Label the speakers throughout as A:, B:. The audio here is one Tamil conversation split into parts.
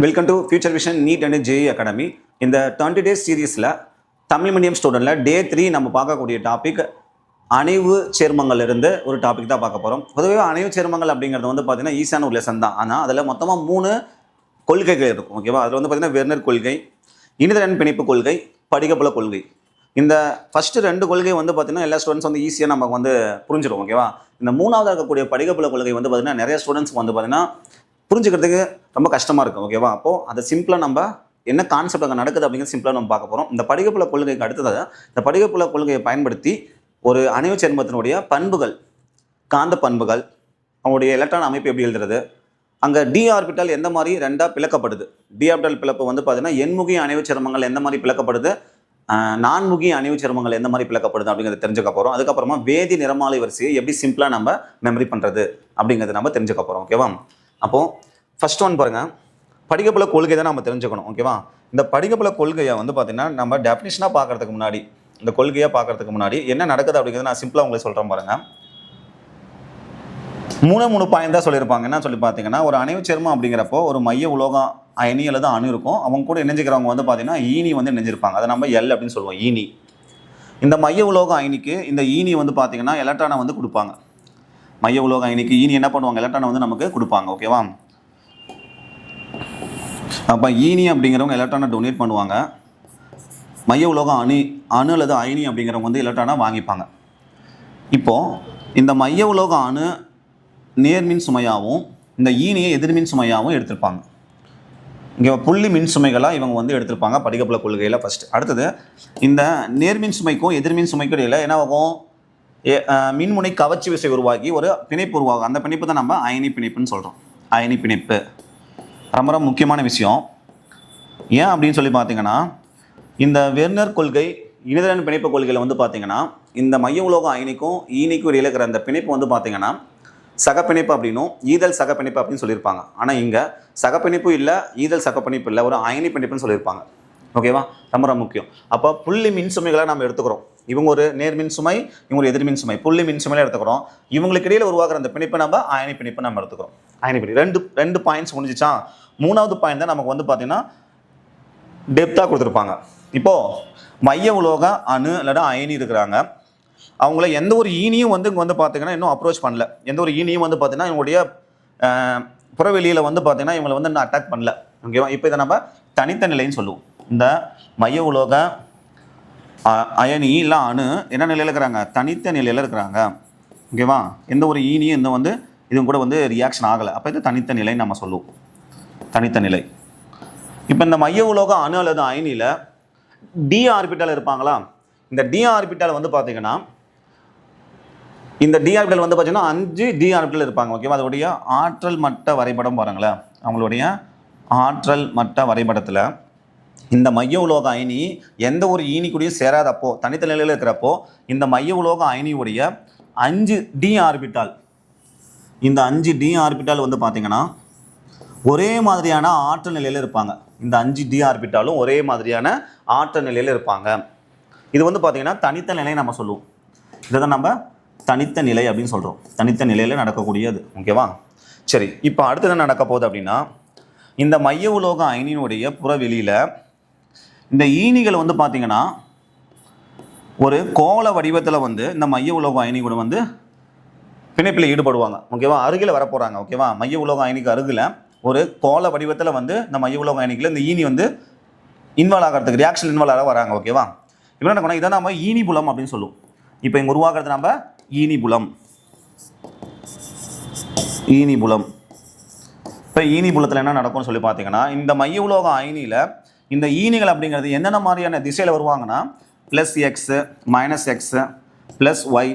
A: Welcome to Future Vision NEET and JEE Academy. இந்த 20 டேஸ் சீரீஸில் தமிழ் மீடியம் ஸ்டூடெண்ட்டில் டே 3 நம்ம பார்க்கக்கூடிய டாபிக் அணைவு சேர்மங்கள் இருந்து ஒரு டாபிக் தான் பார்க்க போகிறோம். பொதுவாக அணைவு சேர்மங்கள் அப்படிங்கிறது வந்து பார்த்தீங்கன்னா ஈஸியான ஒரு லெசன் தான். ஆனால் அதில் மொத்தமாக 3 கொள்கைகள் இருக்கும். ஓகேவா? அதில் வந்து பார்த்தீங்கன்னா வெர்னர் கொள்கை, இணைதிறன் பிணைப்பு கொள்கை, படிகப்புல கொள்கை. இந்த ஃபஸ்ட்டு 2 கொள்கை வந்து பார்த்தீங்கன்னா எல்லா ஸ்டூடெண்ட்ஸ் வந்து ஈஸியாக நமக்கு வந்து புரிஞ்சிடும். ஓகேவா? இந்த 3வது இருக்கக்கூடிய படிகப்புல கொள்கை வந்து பார்த்தீங்கன்னா நிறைய ஸ்டூடெண்ட்ஸ்க்கு வந்து பார்த்தீங்கன்னா புரிஞ்சுக்கிறதுக்கு ரொம்ப கஷ்டமாக இருக்கும். ஓகேவா? அப்போது அதை சிம்பிளாக நம்ம என்ன கான்செப்ட் அங்கே நடக்குது அப்படிங்கிறது சிம்பிளாக நம்ம பார்க்க போகிறோம். இந்த படிகப்புல கொள்கைக்கு அடுத்ததாக இந்த படிகப்புல கொள்கையை பயன்படுத்தி ஒரு அணைவு சேர்மத்தினுடைய பண்புகள், காந்த பண்புகள், அவங்களுடைய எலக்ட்ரான் அமைப்பு எப்படி எழுதுறது, அங்கே டி ஆர்பிட்டால் எந்த மாதிரி ரெண்டாக பிளக்கப்படுது, டி ஆர்பிட்டால் பிளப்பு வந்து பார்த்தீங்கன்னா எண்முகிய அணைவு சேர்மங்கள் எந்த மாதிரி பிளக்கப்படுது, நான்முகிய அணைவு சேர்மங்கள் எந்த மாதிரி பிளக்கப்படுது அப்படிங்கிறத தெரிஞ்சுக்க போகிறோம். அதுக்கப்புறமா வேதி நிறமாலை வரிசையை எப்படி சிம்பிளாக நம்ம மெமரி பண்ணுறது அப்படிங்கிறத நம்ம தெரிஞ்சுக்க போகிறோம். ஓகேவா? அப்போது ஃபர்ஸ்ட் ஒன் பாருங்கள், படிகப்புல கொள்கை தான் நம்ம தெரிஞ்சுக்கணும். ஓகேவா? இந்த படிகப்புல கொள்கையை வந்து பார்த்தீங்கன்னா நம்ம டெஃபினிஷனாக பார்க்கறதுக்கு முன்னாடி, இந்த கொள்கையாக பார்க்கறதுக்கு முன்னாடி என்ன நடக்குது அப்படிங்கிறத நான் சிம்பிளாக உங்களுக்கு சொல்கிறேன் பாருங்கள். 3 பாயிண்ட் தான் சொல்லியிருப்பாங்க. என்ன சொல்லி பார்த்தீங்கன்னா, ஒரு அணைவு சேர்மம் அப்படிங்கிறப்போ ஒரு மைய உலோகம் அயனி அல்லது அணு இருக்கும். அவங்க கூட இணைஞ்சிக்கிறவங்க வந்து பார்த்தீங்கன்னா ஈனி வந்து இணைஞ்சிருப்பாங்க. அதை நம்ம எல் அப்படின்னு சொல்லுவோம், ஈனி. இந்த மைய உலோக அயனிக்கு இந்த ஈனி வந்து பார்த்தீங்கன்னா எலக்ட்ரானை வந்து கொடுப்பாங்க. மைய உலோக அயனிக்கு ஈனி என்ன பண்ணுவாங்க, எலக்ட்ரானை வந்து நமக்கு கொடுப்பாங்க. ஓகேவா? அப்போ ஈனி அப்படிங்கிறவங்க எலக்ட்ரானை டொனேட் பண்ணுவாங்க. மைய உலோகம் அணு அல்லது அயனி அப்படிங்கிறவங்க வந்து எலக்ட்ரானை வாங்கிப்பாங்க. இப்போது இந்த மைய உலோக அணு நேர்மின் சுமையாகவும் இந்த ஈனியை எதிர்மின் சுமையாகவும் எடுத்திருப்பாங்க. இங்கே புள்ளி மின் சுமைகளாக இவங்க வந்து எடுத்திருப்பாங்க படிகப்புல கொள்கையில் ஃபஸ்ட்டு. அடுத்தது இந்த நேர்மின் சுமைக்கும் எதிர்மின் சுமைக்கும் இடையில் என்ன ஆகும், மின்முனை கவர்ச்சி விசை உருவாக்கி ஒரு பிணைப்பு உருவாகும். அந்த பிணைப்பு தான் நம்ம அயனி பிணைப்புன்னு சொல்கிறோம். அயனி பிணைப்பு ரொம்ப ரொம்ப முக்கியமான விஷயம். ஏன் அப்படின்னு சொல்லி பார்த்தீங்கன்னா, இந்த வெர்னர் கொள்கை, இணைதிறன் பிணைப்பு கொள்கையில் வந்து பார்த்தீங்கன்னா இந்த மைய உலோக அயனிக்கும் ஈனிக்கும் இடையில இருக்கிற அந்த பிணைப்பு வந்து பார்த்தீங்கன்னா சகப்பிணைப்பு அப்படின்னும் ஈதல் சகப்பிணைப்பு அப்படின்னு சொல்லியிருப்பாங்க. ஆனால் இங்கே சகப்பிணைப்பு இல்லை, ஈதல் சகப்பிணைப்பு இல்லை, ஒரு அயனி பிணைப்புன்னு சொல்லியிருப்பாங்க. ஓகேவா? ரொம்ப ரொம்ப முக்கியம். அப்போ புள்ளி மின் சுமைகளை நம்ம எடுத்துக்கிறோம். இவங்க ஒரு நேர்மின் சுமை, இவங்க ஒரு எதிர்மின் சுமை, புள்ளி மின் சுமையில எடுத்துக்கிறோம். இவங்களுக்கு இடையில உருவாக்குற அந்த பிணைப்பை நம்ம அயனி பிணைப்பு நம்ம எடுத்துக்கிறோம். அயனி பிணைப்பு ரெண்டு பாயிண்ட்ஸ் முடிஞ்சிச்சா? 3வது பாயிண்ட் தான் நமக்கு வந்து பார்த்தீங்கன்னா டெப்த்தாக கொடுத்துருப்பாங்க. இப்போது மைய உலோக அணு இல்லைனா அயனி இருக்கிறாங்க. அவங்கள எந்த ஒரு ஈனியும் வந்து இங்கே வந்து பார்த்தீங்கன்னா இன்னும் அப்ரோச் பண்ணல. எந்த ஒரு ஈனியும் வந்து பார்த்தீங்கன்னா இவங்களுடைய புறவெளியில் வந்து பார்த்தீங்கன்னா இவங்களை வந்து இன்னும் அட்டாக் பண்ணல. ஓகேவா? இப்போ இதை நம்ம தனித்த நிலைன்னு சொல்லுவோம். இந்த மைய உலோக அயனி இல்லை அணு என்ன நிலையில் இருக்கிறாங்க, தனித்த நிலையில் இருக்கிறாங்க. ஓகேவா? எந்த ஒரு ஈனியும் இந்த வந்து இதுவும் கூட வந்து ரியாக்ஷன் ஆகலை. அப்போ இது தனித்த நிலைன்னு நம்ம சொல்லுவோம், தனித்த நிலை. இப்போ இந்த மைய உலோக அணு அல்லது அயனியில் டி ஆர்பிட்டால் இருப்பாங்களா? இந்த டி ஆர்பிட்டால் வந்து பார்த்தீங்கன்னா இந்த டி ஆர்பிட்டால் வந்து பார்த்தீங்கன்னா 5 டி ஆர்பிட்டால் இருப்பாங்க. ஓகேவா? அதோடைய ஆற்றல் மட்ட வரைபடம் பாருங்களேன். அவங்களுடைய ஆற்றல் மட்ட வரைபடத்தில் இந்த மைய உலோக அயனி எந்த ஒரு ஈனி கூடயும் சேராதப்போ, தனித்த நிலையில் இருக்கிறப்போ இந்த மைய உலோக அயனியுடைய 5 டி ஆர்பிட்டால், இந்த 5 டி ஆர்பிட்டால் வந்து பார்த்தீங்கன்னா ஒரே மாதிரியான ஆற்றல் நிலையில் இருப்பாங்க. இந்த 5 டி ஆர்பிட்டாலும் ஒரே மாதிரியான ஆற்றல் நிலையில் இருப்பாங்க. இது வந்து பார்த்தீங்கன்னா தனித்த நிலை நம்ம சொல்லுவோம். இதை தான் நம்ம தனித்த நிலை அப்படின்னு சொல்கிறோம். தனித்த நிலையில் நடக்கக்கூடியது. ஓகேவா? சரி, இப்போ அடுத்து என்ன நடக்க போகுது அப்படின்னா, இந்த மைய உலோக அயனியினுடைய புறவெளியில் இந்த ஈனிகள் வந்து பார்த்தீங்கன்னா ஒரு கோள வடிவத்தில் வந்து இந்த மைய உலோக அயனி கூட வந்து பிணைப்பில் ஈடுபடுவாங்க. ஓகேவா? அருகில் வரப்போகிறாங்க. ஓகேவா? மைய உலோக அயனிக்கு அருகில் ஒரு கோள வடிவத்தில் வந்து இந்த மைய உலோக அயனிக்கில் இந்த ஈனி வந்து இன்வால்வ் ஆகிறதுக்கு, ரியாக்ஷன் இன்வால்வ் ஆக வராங்க. ஓகேவா? இப்போ என்ன பண்ணால் இதை நம்ம ஈனி புலம் அப்படின்னு சொல்லுவோம். இப்போ இங்கே உருவாக்குறது நம்ம ஈனி புலம். ஈனி புலம். இப்போ ஈனி புலத்தில் என்ன நடக்கும்னு சொல்லி பார்த்தீங்கன்னா, இந்த மைய உலோக அயனியில் இந்த ஈனிகள் அப்படிங்கிறது என்னென்ன மாதிரியான திசையில் வருவாங்கன்னா +x -x +y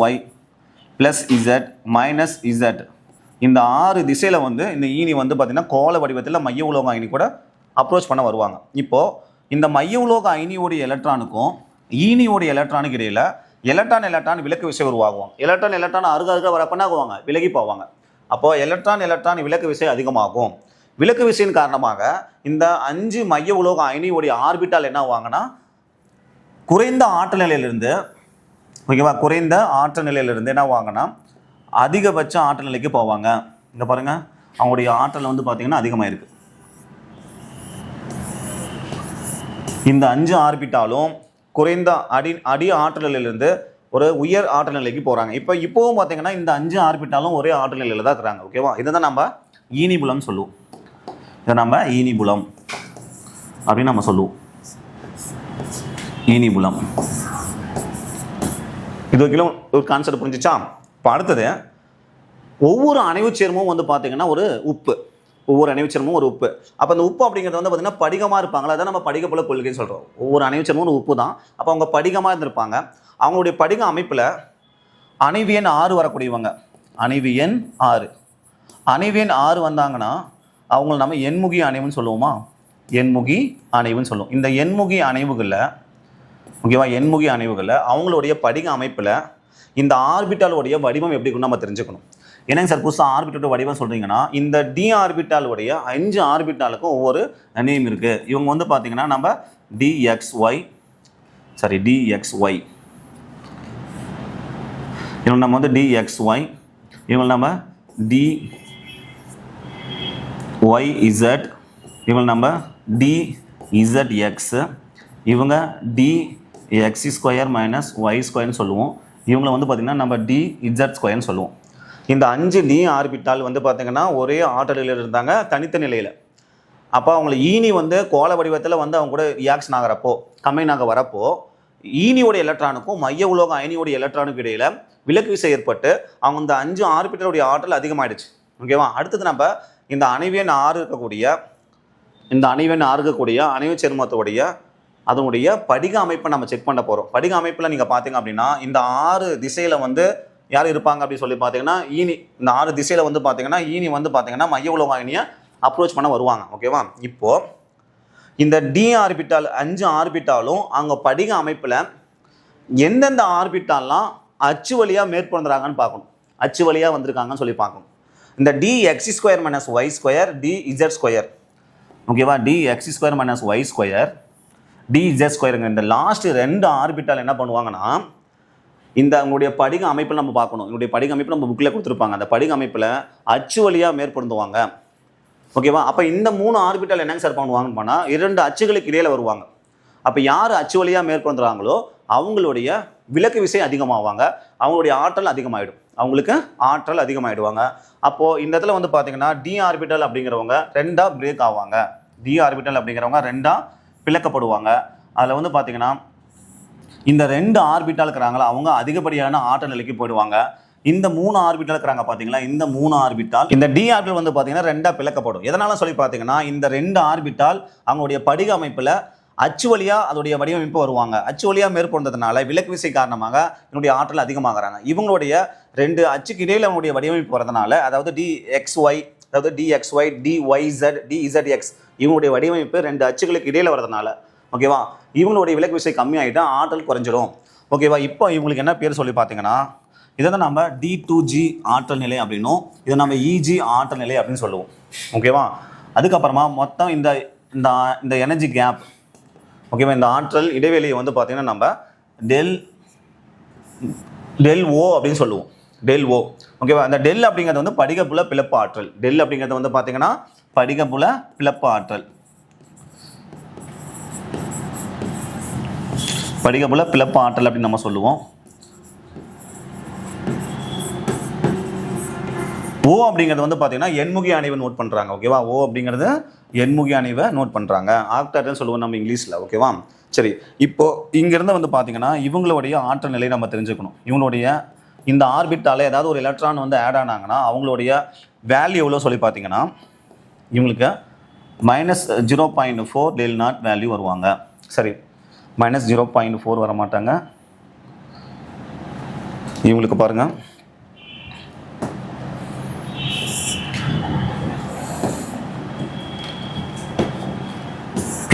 A: -y +z -z, இந்த 6 திசையில் வந்து இந்த ஈனி வந்து பார்த்தீங்கன்னா கோள வடிவத்தில் மைய உலோக அயனி கூட அப்ரோச் பண்ண வருவாங்க. இப்போது இந்த மைய உலோக அயனியோடைய எலக்ட்ரானுக்கும் ஈனியோடைய எலக்ட்ரானுக்கு இடையில் எலக்ட்ரான் விலக்கு விசை உருவாகுவாங்க. எலக்ட்ரான் அருக வரப்ப என்ன ஆகுவாங்க, விலகி போவாங்க. அப்போது எலக்ட்ரான் விலக்கு விசை அதிகமாகும். விலக்கு விசையின் காரணமாக இந்த 5 மைய உலோக அயனியோடைய ஆர்பிட்டால் என்ன ஆவாங்கன்னா குறைந்த ஆற்றல் நிலையிலிருந்து, ஓகேவா, குறைந்த ஆற்றல் நிலையிலிருந்து என்ன ஆவாங்கன்னா அதிகபட்ச ஆற்றல் நிலைக்கு போவாங்க. இங்கே பாருங்கள், அவங்களுடைய ஆற்றல் வந்து பார்த்திங்கன்னா அதிகமாக இருக்குது. இந்த 5 ஆர்பிட்டாலும் குறைந்த அடி ஆற்றலிலிருந்து ஒரு உயர் ஆற்றல் நிலைக்கு போகிறாங்க. இப்போவும் பார்த்தீங்கன்னா இந்த 5 ஆர்பிட்டாலும் ஒரே ஆற்றல் நிலையில் தான் இருக்கிறாங்க. ஓகேவா? இதை தான் நம்ம ஈனிபுலம் சொல்லுவோம். இதை நம்ம ஈனிபுலம் அப்படின்னு நம்ம சொல்லுவோம். ஈனிபுலம். இது ஒரு கான்செப்ட் புரிஞ்சிச்சா? இப்போ அடுத்தது, ஒவ்வொரு அணைவுச் சேர்மமும் வந்து பார்த்தீங்கன்னா ஒரு உப்பு. ஒவ்வொரு அணைவுச் சேர்மமும் ஒரு உப்பு. அப்போ அந்த உப்பு அப்படிங்கிறது வந்து பார்த்தீங்கன்னா படிகமாக இருப்பாங்களா, அதான் நம்ம படிகப்புல கொள்கைன்னு சொல்கிறோம். ஒவ்வொரு அணைவுச் சேர்மமும் ஒரு உப்பு தான். அப்போ அவங்க படிகமாக இருந்திருப்பாங்க. அவங்களுடைய படிக அமைப்பில் அணைவு எண் 6 வரக்கூடியவங்க. அணைவு எண் 6. அணைவு எண் 6 வந்தாங்கன்னா அவங்கள நம்ம எண்முகி அணைவுன்னு சொல்லுவோமா? எண்முகி அணைவுன்னு சொல்லுவோம். இந்த எண்முகி அணைவுகளில், ஓகேவா, எண்முகி அணைவுகளில் அவங்களுடைய படிக அமைப்பில் இந்த ஆர்பிட்டாலுடைய வடிவம் எப்படி இருக்குன்னு நம்ம தெரிஞ்சுக்கணும். என்னங்க சார் புதுசாக ஆர்பிட்டோட வடிவம் சொல்கிறீங்கன்னா, இந்த டி ஆர்பிட்டாலுடைய 5 ஆர்பிட்டாலுக்கும் ஒவ்வொரு நேம் இருக்குது. இவங்க வந்து பார்த்தீங்கன்னா நம்ம டிஎக்ஸ்ஒய், இவங்க நம்ம வந்து டிஎக்ஸ்ஒய், இவங்க நம்ம டிஒய்இசட், இவங்க நம்ம டிஇசட்எக்ஸ், இவங்க டிஎக்ஸ் ஸ்கொயர் மைனஸ் ஒய் ஸ்கொயர்னு சொல்லுவோம். இவங்களை வந்து பார்த்திங்கன்னா நம்ம டிஇசட் ஸ்கொயர்னு சொல்லுவோம். இந்த 5 டி ஆர்பிட்டால் வந்து பார்த்திங்கன்னா ஒரே ஆற்றலில் இருந்தாங்க, தனித்த நிலையில். அப்போ அவங்களை ஈனி வந்து கோள வடிவத்தில் வந்து அவங்க கூட ரியாக்ஷன் ஆகிறப்போ, கம்பைனாக வரப்போ, ஈனியோட எலக்ட்ரானுக்கும் மைய உலோக அயனியோடைய எலக்ட்ரானுக்கு இடையில் விலக்கு விசை ஏற்பட்டு அவங்க இந்த 5 ஆர்பிட்டலுடைய ஆற்றல் அதிகமாகிடுச்சு. ஓகேவா? அடுத்தது நம்ம இந்த அணைவு எண் 6 இருக்கக்கூடிய அணைவு சேர்மத்தோடைய அதனுடைய படிக அமைப்பை நம்ம செக் பண்ண போகிறோம். படிக அமைப்பில் நீங்கள் பார்த்தீங்க அப்படின்னா இந்த 6 திசையில் வந்து யார் இருப்பாங்க அப்படின்னு சொல்லி பார்த்தீங்கன்னா ஈனி. இந்த 6 திசையில் வந்து பார்த்தீங்கன்னா ஈனி வந்து பார்த்தீங்கன்னா மைய உலோக அயனியை அப்ரோச் பண்ண வருவாங்க. ஓகேவா? இப்போது இந்த டி ஆர்பிட்டால் 5 ஆர்பிட்டாலும் அங்கே படிக அமைப்பில் எந்தெந்த ஆர்பிட்டால்லாம் அச்சு வழியாக மேற்கொண்டுறாங்கன்னு பார்க்கணும். அச்சு வழியாக வந்திருக்காங்கன்னு சொல்லி பார்க்கணும். இந்த d x square minus y square, d z square, ஓகேவா, d x square minus y square, d z ஸ்கொயருங்க. இந்த லாஸ்ட் 2 ஆர்பிட்டால் என்ன பண்ணுவாங்கன்னா, இந்த அவங்களுடைய படிக அமைப்பில் நம்ம பார்க்கணும். என்னுடைய படிக அமைப்பு நம்ம புக்கில் கொடுத்துருப்பாங்க. அந்த படிக அமைப்பில் அச்சு வழியாக மேற்பொருந்துவாங்க. ஓகேவா? அப்போ இந்த 3 ஆர்பிட்டால் என்னங்க சார் பண்ணுவாங்கன்னு பண்ணால் 2 அச்சுகளுக்கு இடையில் வருவாங்க. அப்போ யார் அச்சு வழியாக மேற்கொண்டுறாங்களோ அவங்களுடைய விலக்கு விசை அதிகமாவாங்க, அவங்களுடைய ஆற்றல் அதிகமாகிடும், அவங்களுக்கு ஆற்றல் அதிகமாகிடுவாங்க. அப்போது இந்த இடத்துல வந்து பார்த்தீங்கன்னா டி ஆர்பிட்டல் அப்படிங்கிறவங்க 2ஆக பிரேக் ஆவாங்க. டி ஆர்பிட்டல் அப்படிங்கிறவங்க 2ஆக பிளக்கப்படுவாங்க. அதில் வந்து பார்த்தீங்கன்னா இந்த 2 ஆர்பிட்டால் இருக்கிறாங்களா அவங்க அதிகப்படியான ஆற்றல் நிலைக்கு போயிடுவாங்க. இந்த 3 ஆர்பிட்டால் இருக்கிறாங்க பார்த்தீங்களா, இந்த 3 ஆர்பிட்டால், இந்த டி ஆர்பிட்டல் வந்து பார்த்தீங்கன்னா 2ஆக பிளக்கப்படும். எதனால சொல்லி பார்த்தீங்கன்னா இந்த 2 ஆர்பிட்டால் அவங்களுடைய படிக அமைப்பில் அச்சு வழியாக அதோடைய வடிவமைப்பு வருவாங்க. அச்சு வழியாக மேற்கொண்டதுனால விலக்கு விசை காரணமாக என்னுடைய ஆற்றல் அதிகமாகறாங்க. இவங்களுடைய 2 அச்சுக்கு இடையில் அவங்களுடைய வடிவமைப்பு வரதுனால, அதாவது டிஎக்ஸ்ஒய், டிஒய்இசட், டிஇசட்எக்ஸ், இவங்களுடைய வடிவமைப்பு 2 அச்சுகளுக்கு இடையில் வரதுனால, ஓகேவா, இவங்களுடைய விலக்கு விசை கம்மியாகிட்டா ஆற்றல் குறைஞ்சிடும். ஓகேவா? இப்போ இவங்களுக்கு என்ன பேர் சொல்லி பார்த்தீங்கன்னா, இதை தான் நம்ம D2G ஆற்றல் நிலை அப்படின்னும், இதை நம்ம EG ஆற்றல் நிலை அப்படின்னு சொல்லுவோம். ஓகேவா? அதுக்கப்புறமா மொத்தம் இந்த இந்த எனர்ஜி கேப், ஓகேவா, இந்த ஆற்றல் இடைவெளியை வந்து பார்த்தீங்கன்னா நம்ம டெல் ஓ அப்படின்னு சொல்லுவோம். டெல் ஓ. ஓகேவா? அந்த டெல் அப்படிங்கிறது வந்து படிகப்புல பிளப்பு ஆற்றல். டெல் அப்படிங்கிறது வந்து பார்த்தீங்கன்னா படிகப்புல பிளப்பு ஆற்றல். படிகப்புல பிளப்பு ஆற்றல் அப்படின்னு நம்ம சொல்லுவோம். ஓ அப்படிங்கிறது வந்து பார்த்தீங்கன்னா எண்முகி அணைவை நோட் பண்ணுறாங்க. ஓகேவா? ஓ அப்படிங்கிறது எண்முகி அணைவை நோட் பண்ணுறாங்க. ஆக்டாட்னு சொல்லுவோம் நம்ம இங்கிலீஷில். ஓகேவா? சரி, இப்போது இங்கேருந்து வந்து பார்த்தீங்கன்னா இவங்களுடைய ஆற்றல் நிலையை நம்ம தெரிஞ்சுக்கணும். இவங்களுடைய இந்த ஆர்பிட்டால் ஏதாவது ஒரு எலக்ட்ரான் வந்து ஆட் ஆனாங்கன்னா அவங்களுடைய வேல்யூ எவ்வளோ சொல்லி பார்த்தீங்கன்னா இவங்களுக்கு -0.4 டெல் நாட் வேல்யூ வருவாங்க. சரி, -0.4 வர மாட்டாங்க. இவங்களுக்கு பாருங்கள்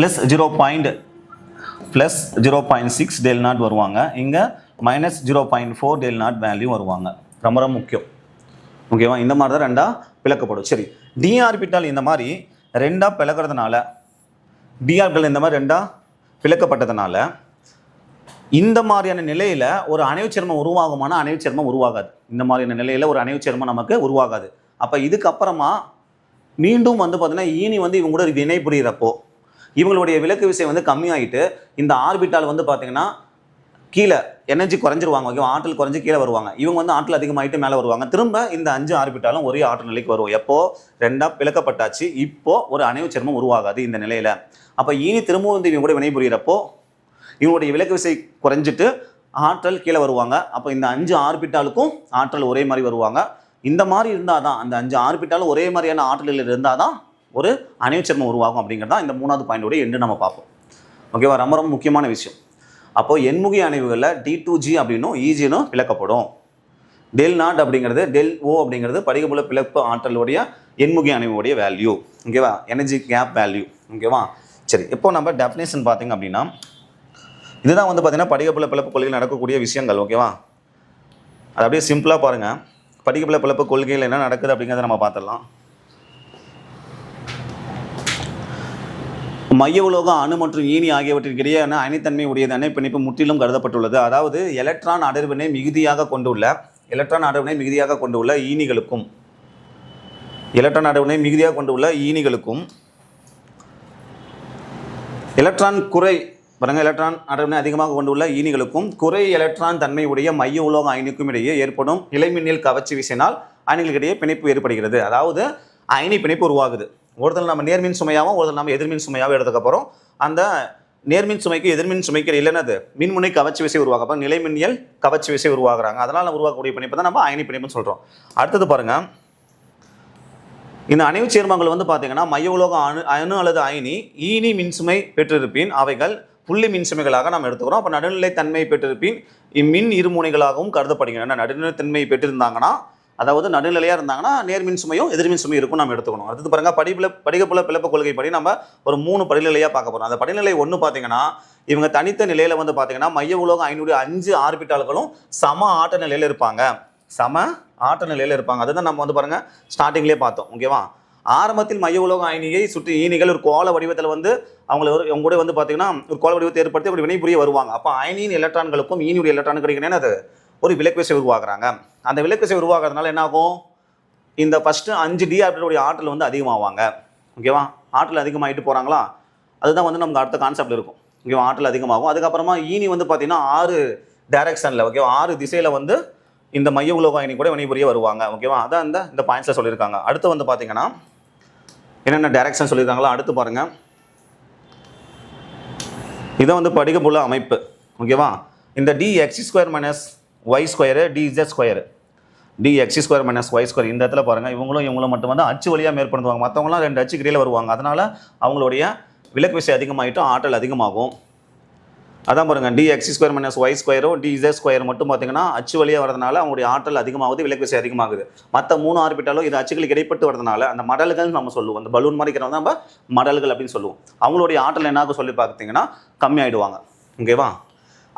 A: +0.6 டெல் நாட் வருவாங்க. இங்கே -0.4 டெல் நாட் வேல்யூ வருவாங்க. ரொம்ப ரொம்ப முக்கியம். ஓகேவா? இந்த மாதிரி தான் 2ஆக பிளக்கப்படும். சரி, டி ஆர்பிட்டால் இந்த மாதிரி 2ஆக பிளக்கிறதுனால, டி ஆர்பிட்டால் இந்த மாதிரி 2ஆக பிளக்கப்பட்டதுனால இந்த மாதிரியான நிலையில் ஒரு அணைவுச்சேர்மம் உருவாகுமான அணைவுச்சேர்மம் உருவாகாது. இந்த மாதிரியான நிலையில் ஒரு அணைவுச்சேர்மம் நமக்கு உருவாகாது. அப்போ இதுக்கப்புறமா மீண்டும் வந்து பார்த்தீங்கன்னா ஈனி வந்து இவங்க கூட வினை புரிகிறப்போ இவங்களுடைய விலக்கு விசை வந்து கம்மியாயிட்டு இந்த ஆர்பிட்டால் வந்து பார்த்தீங்கன்னா கீழே எனர்ஜி குறைஞ்சிருவாங்க, ஓகே, ஆற்றல் குறைஞ்சி கீழே வருவாங்க. இவங்க வந்து ஆற்றல் அதிகமாகிட்டு மேலே வருவாங்க. திரும்ப இந்த 5 ஆர்பிட்டாலும் ஒரே ஆற்றல் நிலைக்கு வரும். எப்போ ரெண்டாக பிளக்கப்பட்டாச்சு, இப்போ ஒரு அணைவு சேர்மம் உருவாகாது இந்த நிலையில். அப்போ ஈனி திரும்பவும் வந்து இவங்க கூட வினைபுரியறப்போ இவங்களுடைய விலக்கு விசை குறைஞ்சிட்டு ஆற்றல் கீழே வருவாங்க. அப்போ இந்த 5 ஆர்பிட்டாலுக்கும் ஆற்றல் ஒரே மாதிரி வருவாங்க. இந்த மாதிரி இருந்தால் தான், அந்த 5 ஆர்பிட்டாலும் ஒரே மாதிரியான ஆற்றலில் இருந்தால் தான் ஒரு அணைவு சேர்மம் உருவாகும் அப்படிங்கிறது தான் இந்த 3வது பாயிண்டோட எண்டு நம்ம பார்ப்போம். ஓகேவா, ரொம்ப ரொம்ப முக்கியமான விஷயம். அப்போ எண்முகி அணைவுகளில் D2G அப்படின்னும் ஈஜினும் பிளக்கப்படும். டெல் நாட் அப்படிங்கிறது, டெல் ஓ அப்படிங்கிறது படிகப்புல பிளப்பு ஆற்றலுடைய எண்முகி அணைவுடைய வேல்யூ. ஓகேவா, எனர்ஜி கேப் வேல்யூ. ஓகேவா, சரி, இப்போ நம்ம டெஃபினேஷன் பார்த்தீங்க அப்படின்னா இதுதான் வந்து பார்த்தீங்கன்னா படிகப்புல பிளப்பு கொள்கையில் நடக்கக்கூடிய விஷயங்கள். ஓகேவா, அது அப்படியே சிம்பிளாக பாருங்கள். படிகப்புல பிளப்பு கொள்கையில் என்ன நடக்குது அப்படிங்கிறத நம்ம பார்த்துடலாம். மைய உலோக அணு மற்றும் ஈனி ஆகியவற்றிற்கு இடையேயான அணைத்தன்மை உடையது அணை பிணைப்பு முற்றிலும் கருதப்பட்டுள்ளது. அதாவது எலக்ட்ரான் அடர்வினை மிகுதியாக கொண்டுள்ள ஈனிகளுக்கும் எலக்ட்ரான் அடர்வினை அதிகமாக கொண்டுள்ள ஈனிகளுக்கும் குறை எலக்ட்ரான் தன்மை உடைய மைய உலோக அயனிக்கும் இடையே ஏற்படும் நிலைமின்னல் கவர்ச்சி விசையினால் அயனிகளிடையே பிணைப்பு ஏற்படுகிறது. அதாவது அயனி பிணைப்பு உருவாகுது. ஒருத்தர் நம்ம நேர்மின் சுமையாகவும் ஒருத்தர் நம்ம எதிர்மின் சுமையாகவும் எடுத்ததுக்கப்புறம் அந்த நேர்மின் சுமைக்கு எதிர்மின் சுமைக்கு இல்லைன்னது மின்முனை கவர்ச்சி விசை உருவாக நிலைமின்னியல் கவர்ச்சி விசை உருவாக்குறாங்க. அதனால் உருவாக்கக்கூடிய பிணைப்பு தான் நம்ம அயனி பிணைப்புன்னு சொல்கிறோம். அடுத்தது பாருங்க, இந்த அணைவு சேர்மங்கள் வந்து பார்த்தீங்கன்னா மைய உலோக அணு அல்லது அயனி ஈனி மின்சுமை பெற்றிருப்பின் அவைகள் புள்ளி மின்சுமைகளாக நாம் எடுத்துக்கிறோம். அப்போ நடுநிலை தன்மை பெற்றிருப்பின் இம்மின் இருமுனைகளாகவும் கருதப்படுகின்றன. நடுநிலை தன்மை பெற்றிருந்தாங்கன்னா, அதாவது நடுநிலையாக இருந்தாங்கன்னா நேர்மின் சுமையும் எதிர்மின் சுமையும் இருக்கும் நம்ம எடுத்துக்கணும். அடுத்து பாருங்க, படிகப்புல பிளப்பு கொள்கை படி நம்ம ஒரு 3 படிநிலையாக பார்க்க போகிறோம். அந்த படிநிலை 1 பார்த்தீங்கன்னா இவங்க தனித்த நிலையில் வந்து பார்த்தீங்கன்னா மைய உலோக அயனியுடைய 5 ஆர்பிட்டால்களும் சம ஆட்ட நிலையில் இருப்பாங்க. அதுதான் நம்ம வந்து பாருங்க ஸ்டார்டிங்லேயே பார்த்தோம். ஓகேவா, ஆரம்பத்தில் மைய உலோக அயனியை சுற்றி ஈனிகள் ஒரு கோள வடிவத்தில் வந்து அவங்க கூட வந்து பார்த்தீங்கன்னா ஒரு கோள வடிவத்தை ஏற்படுத்தி அப்படி வினைபுரிய வருவாங்க. அப்போ அயனியின் எலக்ட்ரான்களுக்கும் ஈனியுடைய எலக்ட்ரானுக்கு அது ஒரு விலக்கு விசை உருவாக்குறாங்க. அந்த விலக்கு விசை உருவாக்குறதுனால என்ன ஆகும், இந்த ஃபஸ்ட்டு 5 டி ஆர்பிட்டலுடைய ஆற்றல் வந்து அதிகமாவாங்க. ஓகேவா, ஆற்றல் அதிகமாகிட்டு போகிறாங்களா, அதுதான் வந்து நமக்கு அடுத்த கான்செப்ட் இருக்கும். ஓகேவா, ஆற்றல் அதிகமாகும். அதுக்கப்புறமா ஈனி வந்து பார்த்தீங்கன்னா 6 டைரக்ஷனில், ஓகேவா, 6 திசையில் வந்து இந்த மைய உலோக அயனி கூட வினைபுரிய வருவாங்க. ஓகேவா, அதான் இந்த பாயிண்ட்ஸில் சொல்லியிருக்காங்க. அடுத்து வந்து பார்த்தீங்கன்னா என்னென்ன டைரக்ஷன் சொல்லியிருக்காங்களோ அடுத்து பாருங்கள். இதை வந்து படிகப்புல அமைப்பு. ஓகேவா, இந்த dx² - y² dz² dx² - y² இந்த இடத்துல பாருங்கள், இவங்களும் மட்டும் வந்து அச்சு வழியாக மேற்படுத்துவாங்க. மற்றவங்களாம் 2 அச்சுக்கு இடையில் வருவாங்க. அதனால் அவங்களுடைய விலக்கு விசை அதிகமாகிட்டும் ஆற்றல் அதிகமாகும். அதான் பாருங்கள், dx² - y² dz² மட்டும் பார்த்தீங்கன்னா அச்சு வழியாக வரதுனால அவங்களுடைய ஆற்றல் அதிகமாகுது, விலக்கு விசை அதிகமாகுது. மற்ற 3 ஆர்பிட்டாலும் இது அச்சுகளுக்கு இடைப்பட்டு வரதுனால அந்த மடல்கள் நம்ம சொல்லுவோம். அந்த பலூன் மாதிரி இருக்கிறவங்க நம்ம மடல்கள் அப்படின்னு சொல்லுவோம். அவங்களுடைய ஆற்றல் என்னாக சொல்லி பார்த்தீங்கன்னா கம்மியாயிடுவாங்க. ஓகேவா,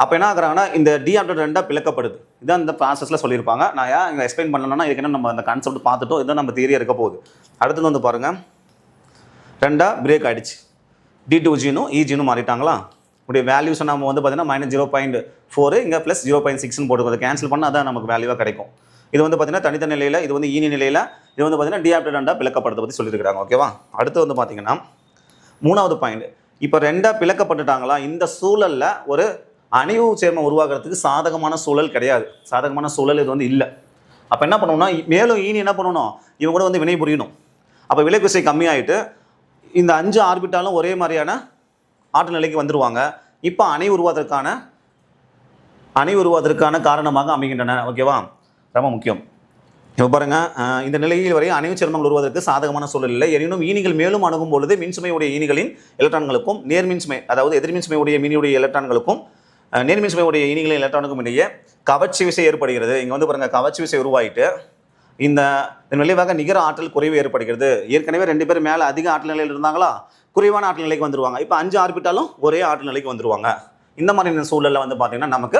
A: அப்போ என்ன ஆகுறாங்கன்னா இந்த டி ஆர்பிட்டல் 2ஆக பிளக்கப்படுது. இதான் இந்த ப்ராசஸில் சொல்லியிருப்பாங்க. நான் ஏன் இங்கே எக்ஸ்பிளைன் பண்ணணும்னா இதுக்கு நம்ம அந்த கான்செப்ட் பார்த்துட்டோம். இதுதான் நம்ம தியரியாக இருக்க போகுது. அடுத்தது வந்து பாருங்கள், 2ஆக பிரேக் ஆகிடுச்சு. D2Gனும் EGனும் மாறிட்டாங்களா. உடைய வேல்யூஸ் நம்ம வந்து பார்த்தீங்கன்னா -0.4 இங்கே +0.6ன்னு போட்டுக்கோது. கேன்சல் பண்ணால் அதான் நமக்கு வேல்யூவாக கிடைக்கும். இது வந்து பார்த்தீங்கன்னா தனித்த நிலையில், இது வந்து ஈனி நிலையில், இது வந்து பார்த்தீங்கன்னா டி ஆர்பிட்டல் 2ஆக பிளக்கப்படுறதை பற்றி சொல்லியிருக்கிறாங்க. ஓகேவா, அடுத்து வந்து பார்த்தீங்கன்னா 3வது பாயிண்ட். இப்போ 2ஆக பிளக்கப்பட்டுட்டாங்களா, இந்த சூழலில் ஒரு அணைவு சேர்மம் உருவாக்குறதுக்கு சாதகமான சூழல் கிடையாது. சாதகமான சூழல் இது வந்து இல்லை. அப்போ என்ன பண்ணணும்னா மேலும் ஈனி என்ன பண்ணணும், இவங்க கூட வந்து வினை புரியணும். அப்போ விலக்கு விசை கம்மியாயிட்டு இந்த 5 ஆர்பிட்டாலும் ஒரே மாதிரியான ஆற்றல் நிலைக்கு வந்துடுவாங்க. இப்போ அணை உருவாவதற்கான காரணமாக அமைகின்றன. ஓகேவா, ரொம்ப முக்கியம். இப்போ பாருங்க, இந்த நிலையில் வரை அணைவு சேர்மங்கள் உருவாவதற்கு சாதகமான சூழல் இல்லை. எனினும் ஈனிகள் மேலும் அணுகும் பொழுது மின்சுமையுடைய ஈனிகளின் எலக்ட்ரான்களுக்கும் நேர்மின்சுமை, அதாவது எதிர்மின்சுமையுடைய மீனியுடைய எலக்ட்ரான்களுக்கும் நேர்மின் சுமையுடைய ஈனிகளின் எலக்ட்ரானுக்கும் இடையே கவர்ச்சி விசை ஏற்படுகிறது. இங்கே வந்து பாருங்கள், கவர்ச்சி விசை உருவாயிட்டு இந்த விளைவாக நிகர ஆற்றல் குறைவு ஏற்படுகிறது. ஏற்கனவே 2 பேர் மேலே அதிக ஆற்றல் நிலையில் இருந்தாங்களா, குறைவான ஆற்றல் நிலைக்கு வந்துருவாங்க. இப்போ 5 ஆர்பிட்டாலும் ஒரே ஆற்றல் நிலைக்கு வந்துருவாங்க. இந்த மாதிரியான சூழலில் வந்து பார்த்தீங்கன்னா நமக்கு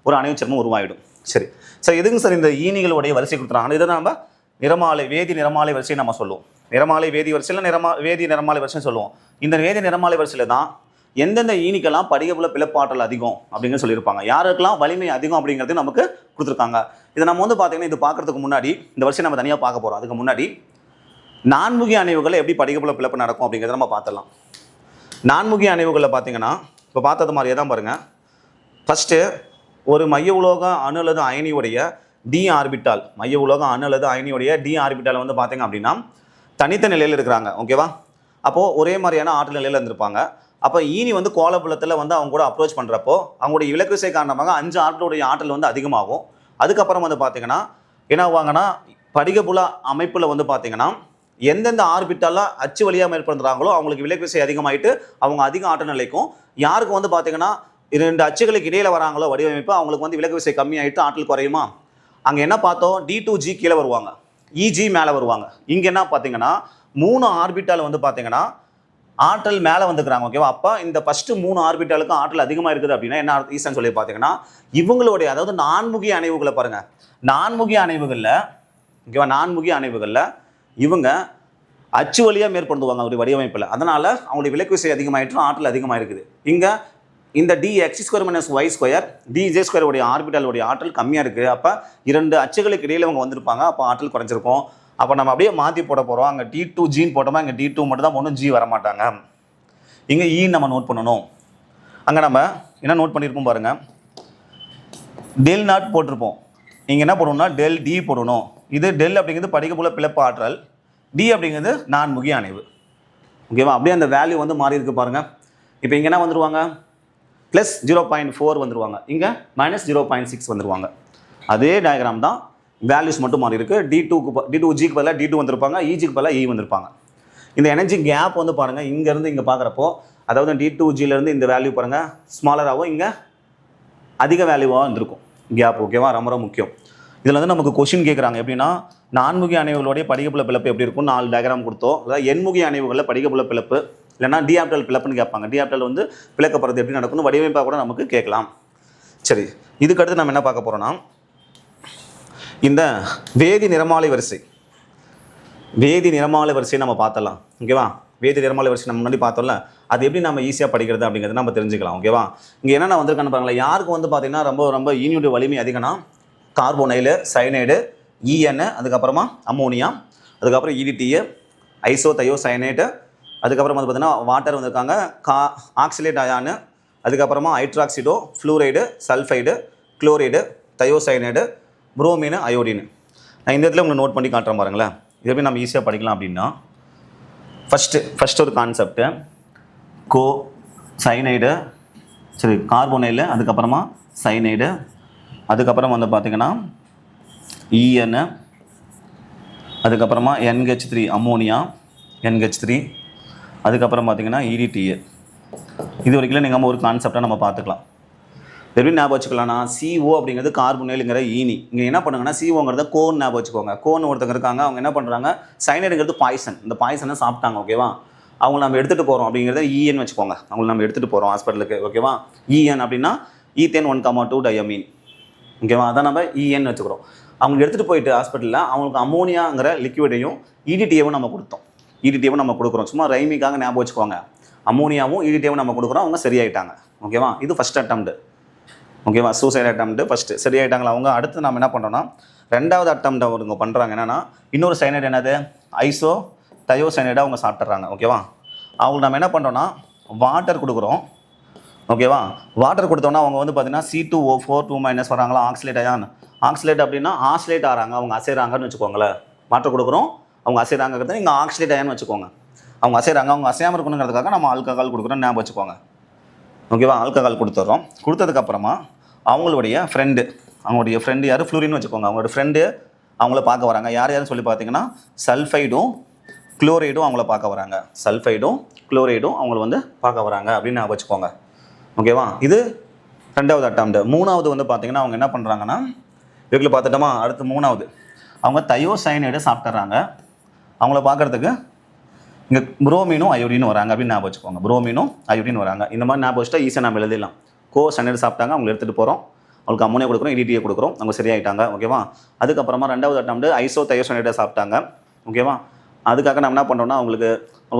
A: ஒரு அணைவு சேர்மம் உருவாயிடும். சரி சார், எதுங்க சார் இந்த ஈனிகளுடைய வரிசை கொடுத்துறாங்க? இதை நம்ம நிறமாலை, வேதி நிறமாலை வரிசை நம்ம சொல்லுவோம். நிறமாலை வேதி வரிசையில் வேதி நிறமாலை வரிசைன்னு சொல்லுவோம். இந்த வேதி நிறமாலை வரிசையில் தான் எந்தெந்த ஈனிக்கெல்லாம் படிகப்புல பிளப்பாற்றல் அதிகம் அப்படிங்கிற சொல்லியிருப்பாங்க, யாருக்கெல்லாம் வலிமை அதிகம் அப்படிங்கிறது நமக்கு கொடுத்துருக்காங்க. இதை நம்ம வந்து பார்த்தீங்கன்னா இது பார்க்கறதுக்கு முன்னாடி இந்த வருஷம் நம்ம தனியாக பார்க்க போகிறோம். அதுக்கு முன்னாடி நான்முகி அணைவுகளை எப்படி படிகப்புல பிளப்பு நடக்கும் அப்படிங்கிறத நம்ம பார்த்துடலாம். நான்முகி அணைவுகளில் பார்த்தீங்கன்னா இப்போ பார்த்தது மாதிரியே தான் பாருங்கள். ஃபஸ்ட்டு ஒரு மைய உலோக அணு அல்லது அயனியுடைய டி ஆர்பிட்டால், மைய உலோக அணு அல்லது அயனியுடைய டி ஆர்பிட்டால் வந்து பார்த்தீங்க அப்படின்னா தனித்த நிலையில் இருக்கிறாங்க. ஓகேவா? அப்போது ஒரே மாதிரியான ஆற்றல் நிலையில் இருந்திருப்பாங்க. அப்போ ஈனி வந்து கோளபுலத்தில் வந்து அவங்க கூட அப்ரோச் பண்ணுறப்போ அவங்களுடைய இலக்கு விசை காரணமாக 5 ஆற்றலுடைய ஆற்றல் வந்து அதிகமாகும். அதுக்கப்புறம் வந்து பார்த்தீங்கன்னா என்ன ஆவாங்கன்னா, படிகபுல அமைப்பில் வந்து பார்த்தீங்கன்னா எந்தெந்த ஆர்பிட்டாலாம் அச்சு வழியாக மேற்படுத்துகிறாங்களோ அவங்களுக்கு விலக்கு விசை அதிகமாகிட்டு அவங்க அதிக ஆற்றல் நிலைக்கும். யாருக்கு வந்து பார்த்தீங்கன்னா 2 அச்சுகளுக்கு இடையில் வராங்களோ வடிவமைப்பு, அவங்களுக்கு வந்து விலக்கு விசை கம்மியாகிட்டு ஆற்றல் குறையுமா. அங்கே என்ன பார்த்தோம், D2G கீழே வருவாங்க, EG மேலே வருவாங்க. இங்கே என்ன பார்த்தீங்கன்னா 3 ஆர்பிட்டால் வந்து பார்த்தீங்கன்னா ஆற்றல் மேலே வந்துக்கிறாங்க. ஓகேவா? அப்போ இந்த ஃபஸ்ட்டு 3 ஆர்பிட்டாலுக்கும் ஆற்றல் அதிகமாக இருக்குது அப்படின்னா என்ன ஈஸன் சொல்லி பார்த்தீங்கன்னா இவங்களுடைய, அதாவது நான்முகி அணைவுகளை பாருங்கள். நான்முகி அணைவுகளில், ஓகேவா, நான்முகி அணைவுகளில் இவங்க அச்சு வழியாக மேற்படுத்துவாங்க அவருடைய வடிவமைப்பில். அதனால் அவங்களுடைய விலக்கு விசை அதிகமாகிட்டு ஆற்றல் அதிகமாக இருக்குது. இங்கே இந்த dx² - y² dj² உடைய ஆர்பிட்டாலுடைய ஆற்றல் கம்மியாக இருக்குது. அப்போ 2 அச்சுகளுக்கு இடையில் இவங்க வந்திருப்பாங்க. அப்போ ஆற்றல் குறைஞ்சிருக்கும். அப்போ நம்ம அப்படியே மாற்றி போட போகிறோம். அங்கே D2Gன்னு போட்டோமா, இங்கே D2 மட்டும் தான் போடணும், G வரமாட்டாங்க. இங்கே E நம்ம நோட் பண்ணணும். அங்கே நம்ம என்ன நோட் பண்ணியிருப்போம் பாருங்கள், del0 போட்டிருப்போம். இங்கே என்ன போடணும்னா del D போடணும். இது del அப்படிங்கிறது படிகபுல பிளப்பு ஆற்றல், D அப்படிங்கிறது நான்முகி அணைவு. ஓகேவா? அப்படியே அந்த வேல்யூ வந்து மாறி இருக்கு பாருங்கள். இப்போ இங்கே என்ன வந்துடுவாங்க, +0.4 வந்துடுவாங்க, இங்கே -0.6 வந்துடுவாங்க. அதே டயக்ராம் தான், வேல்யூஸ் மட்டும் மாறி இருக்குது. D2Gக்கு பதிலாக D2 வந்திருப்பாங்க, EGக்கு பதிலாக E வந்திருப்பாங்க. இந்த எனர்ஜி கேப் வந்து பாருங்கள், இங்கேருந்து இங்கே பார்க்குறப்போ, அதாவது D2Gலேருந்து இந்த வேல்யூ பாருங்கள் ஸ்மாலராகவும் இங்கே அதிக வேல்யூவாக இருந்திருக்கும் கேப். ஓகேவா? ரொம்ப ரொம்ப முக்கியம். இதில் வந்து நமக்கு கொஷின் கேட்குறாங்க எப்படின்னா, நான்முகி அணைவுகளுடைய படிகப்புல பிளப்பு எப்படி இருக்கும் 4 டயக்ராம் கொடுத்தோம். அதாவது எண்முகி அணைவுகளில் படிகப்புல பிளப்பு இல்லைனா டி ஆப்டல் பிளப்புன்னு கேட்பாங்க. டி ஆப்டல் வந்து பிளக்கப்படுறது எப்படி நடக்கும்னு வடிவமைப்பாக கூட நமக்கு கேட்கலாம். சரி, இதுக்கடுத்து நம்ம என்ன பார்க்க போகிறோம்னா, இந்த வேதி நிறமாலை வரிசை, வேதி நிறமாலை வரிசையை நம்ம பார்த்தலாம். ஓகேவா? வேதி நிறமாலை வரிசை நம்ம முன்னாடி பார்த்தோம்ல, அது எப்படி நம்ம ஈஸியாக படிக்கிறது அப்படிங்கிறத நம்ம தெரிஞ்சுக்கலாம். ஓகேவா? இங்கே என்னென்ன வந்திருக்கான்னு பாருங்களேன். யாருக்கு வந்து பார்த்தீங்கன்னா ரொம்ப ஈனியுடைய வலிமை அதிகம்னா கார்போனைலு, சயனைடு, EN, அதுக்கப்புறமா அம்மோனியா, அதுக்கப்புறம் EDTA, ஐசோதயோசயனேட்டு, அதுக்கப்புறம் வந்து பார்த்தீங்கன்னா வாட்டர் வந்திருக்காங்க, ஆக்சிலேட் அயானு, அதுக்கப்புறமா hydroxido, fluoride, sulphide, chloride, thiocyanate, bromine, iodine. நான் இந்த இடத்துல உங்களுக்கு நோட் பண்ணி காட்டுறேன் பாருங்களேன். இது எப்படி நம்ம ஈஸியாக படிக்கலாம் அப்படின்னா, ஃபஸ்ட்டு ஒரு கான்செப்ட்டு சைனைடு, சரி, கார்போனைலு, அதுக்கப்புறமா சைனைடு, அதுக்கப்புறம் வந்து பார்த்திங்கன்னா EN, அதுக்கப்புறமா NH3 அம்மோனியா, NH3, அதுக்கப்புறம் பார்த்திங்கன்னா EDTA. இது வரைக்கும் நீங்கள் ஒரு கான்செப்டாக நம்ம பார்த்துக்கலாம். எப்படி ஞாபகம் வச்சுக்கலாம்னா, CO அப்படிங்கிறது கார்போனைலுங்கிற ஈனி. இங்கே என்ன பண்ணுங்கன்னா COங்கிறத கோன் ஞாபகம் வச்சுக்கோங்க. கோன் ஒருத்தங்க இருக்காங்க, அவங்க என்ன பண்ணுறாங்க, சைனைடுங்கிறது பாய்சன், இந்த பாய்சனை சாப்பிட்டாங்க. ஓகேவா? அவங்க நம்ம எடுத்துகிட்டு போகிறோம் அப்படிங்கிறத EN வச்சுக்கோங்க. அவங்களை நம்ம எடுத்துகிட்டு போகிறோம் ஹாஸ்பிட்டலுக்கு. ஓகேவா? EN அப்படின்னா ஈத்தேன் 1,2 டயமீன். ஓகேவா? அதான் நம்ம EN வச்சுக்கிறோம். அவங்க எடுத்துகிட்டு போயிட்டு ஹாஸ்பிட்டலில் அவங்களுக்கு அம்மோனியாங்கிற லிக்விடையும் EDTAவும் நம்ம கொடுத்தோம். EDTAவும் நம்ம கொடுக்குறோம். சும்மா ரைமிக்காக ஞாபகம் வச்சுக்கோங்க. அம்மோனியாவும் EDTAவும் நம்ம கொடுக்குறோம். அவங்க சரியாயிட்டாங்க. ஓகேவா? இது ஃபஸ்ட் அட்டம்ப்ட். ஓகேவா? சூசைட் அட்டம்ப்ட் ஃபஸ்ட்டு சரியாயிட்டாங்களா அவங்க. அடுத்து நம்ம என்ன பண்ணுறோன்னா, 2வது அட்டம்ப்ட் அவங்க பண்ணுறாங்க. என்னென்னா, இன்னொரு சைனைடு என்னது, ஐசோ தயோசைனைடை அவங்க சாப்பிட்றாங்க. ஓகேவா? அவங்களுக்கு நம்ம என்ன பண்ணுறோன்னா வாட்டர் கொடுக்குறோம். ஓகேவா? வாட்டர் கொடுத்தோன்னா அவங்க வந்து பார்த்தீங்கன்னா C2O4 2- வராங்களா, ஆக்சிலேட் அயான். ஆக்சிலேட் அப்படின்னா ஆக்சிலேட் ஆகிறாங்க, அவங்க அசைறாங்கன்னு வச்சுக்கோங்களேன். வாட்டர் கொடுக்குறோம், அவங்க அசைறாங்கிறது இங்கே ஆக்சிலேட் அயான்னு வச்சுக்கோங்க. அவங்க அசைறாங்க, அவங்க அசையாமல் இருக்கணுங்கிறதுக்காக நம்ம ஆல்கஹால் கொடுக்குறோம் ஞாபகம் வச்சுக்கோங்க. ஓகேவா? ஆல்கஹால் கொடுத்துட்றோம். கொடுத்ததுக்கப்புறமா அவங்களுடைய ஃப்ரெண்டு யார், ஃப்ளூரின்னு வச்சுக்கோங்க. அவங்களோட ஃப்ரெண்டு அவங்கள பார்க்க வராங்க. யாருன்னு சொல்லி பார்த்தீங்கன்னா சல்ஃபைடும் குளோரைடும் அவங்கள பார்க்க வராங்க. சல்ஃபைடும் குளோரைடும் அவங்கள வந்து பார்க்க வராங்க அப்படின்னு ஞாபகம் வச்சுக்கோங்க. ஓகேவா? இது 2வது அட்டம்ப்ட். 3வது வந்து பார்த்தீங்கன்னா அவங்க என்ன பண்ணுறாங்கன்னா, இதுக்குள்ள பார்த்துட்டோமா, அடுத்து 3வது அவங்க தயோசைனைடு சாப்பிட்றாங்க. அவங்கள பார்க்குறதுக்கு இங்கே புரோமினும் அயோடினும் வராங்க அப்படின்னு ஞாபகம் வச்சுக்கோங்க. புரோமினும் அயோடின் வராங்க. இந்த மாதிரி ஞாபகம் வச்சுட்டா ஈஸியாக நம்ம எழுதிடலாம். சைனைடு சாப்பிட்டாங்க, அவங்க எடுத்துகிட்டு போகிறோம், அவங்களுக்கு அம்மோனியா கொடுக்குறோம், EDTA கொடுக்குறோம், அவங்க சரியாயிட்டாங்க. ஓகேவா? அதுக்கப்புறமா 2வது அட்டம்ப்ட் ஐசோ தயோசைனைடை சாப்பிட்டாங்க. ஓகேவா? அதுக்காக நம்ம என்ன பண்ணுறோம்னா, அவங்களுக்கு